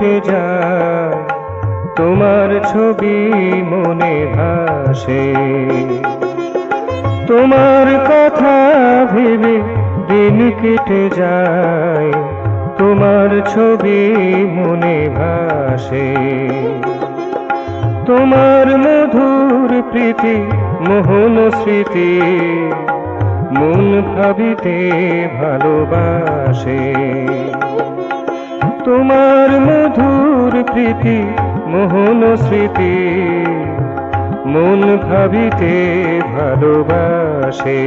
কেটে যায়, তোমার ছবি মনে ভাসে। তোমার কথা ভেবে দিন কেটে যায়, তোমার ছবি মনে ভাসে। তোমার মধুর প্রীতি মোহন স্মৃতি মন ভাবিতে ভালোবাসে। তোমার মধুর প্রীতি মোহন স্মৃতি মন ভাবিতে ভালোবাসে।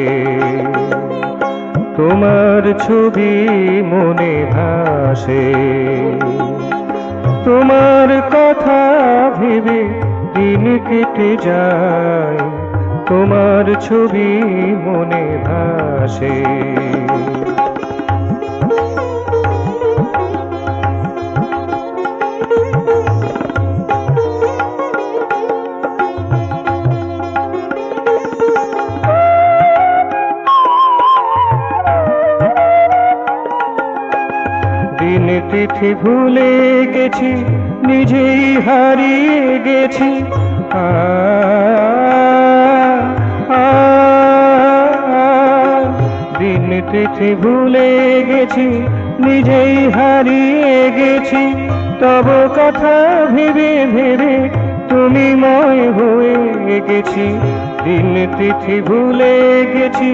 তোমার ছবি মনে ভাসে, তোমার কথা ভেবে দিন কেটে যায়, তোমার ছবি মনে ভাসে। দিন তিথি ভুলে গেছি, নিজেই হারিয়ে গেছি। দিন তিথি ভুলে গেছি, নিজেই হারিয়ে গেছি। তব কথা ভেবে ভেবে তুমি ময় হয়ে গেছি। দিন তিথি ভুলে গেছি,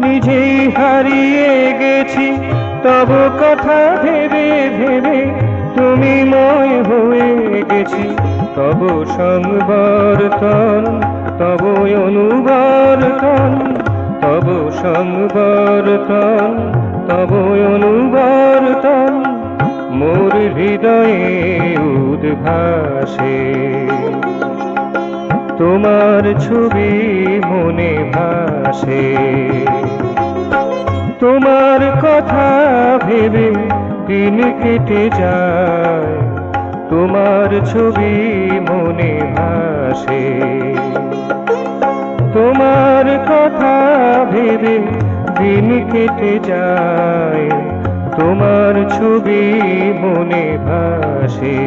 নিজেই হারিয়ে গেছি। তব কথা ভেবে ভেবে তুমি ময় হয়ে গেছি। তব সংবর্তন, তব অনুবর্তন, তব সংবর্তন, তব অনুবর্তন মোর হৃদয়ে উদ্ভাসে। তোমার ছবি মনে ভাসে, তোমার কথা ভেবে দিন কেটে যায়, তোমার ছবি মনে ভাসে। তোমার কথা ভেবে দিন কেটে যায়, তোমার ছবি মনে ভাসে।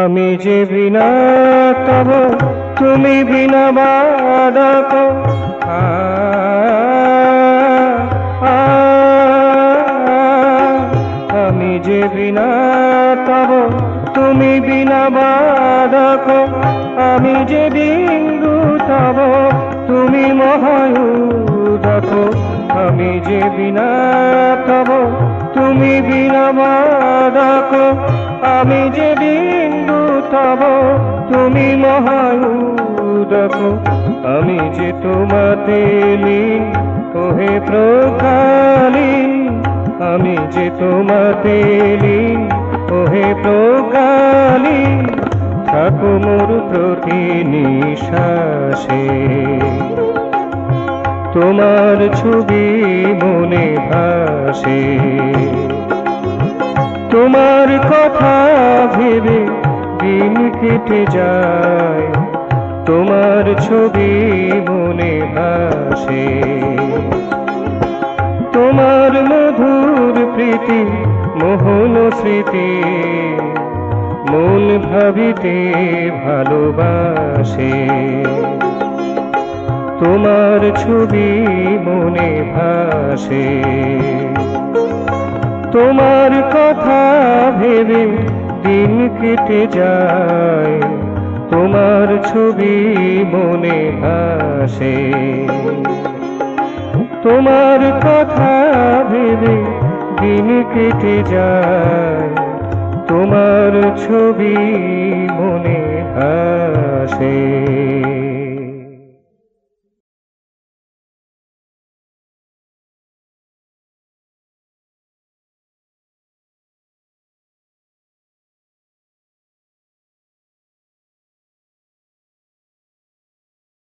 আমি যে বিনা তব তুমি বিনা বাদক। আমি যে বিনা তব তুমি বিনা বাদক। আমি যে বিন্দু তব তুমি মহায়ুদক। আমি যে বিনা তব তুমি বিনা বাদক। আমি যে বিন্দু তব তুমি মহায়ুদক। আমি যে তোমাতে লীন ওহে প্রকালীন। আমি যে তোমাতে লীন ওহে প্রকালীন। থাকো মোর প্রতি নিঃশ্বাসে, তোমার ছবি মনে ভাসে। তোমার কথা ভেবে দিন কেটে যায়, তোমার ছবি মনে ভাসে। তোমার মধুর প্রীতি মোহন স্মৃতি মন ভাবিতে ভালোবাসে। তোমার ছবি মনে ভাসে, তোমার কথা ভেবে দিন কেটে যায়, তোমার ছবি মনে ভাসে। তোমার কথা ভেবে দিন কেটে যায়, তোমার ছবি মনে ভাসে।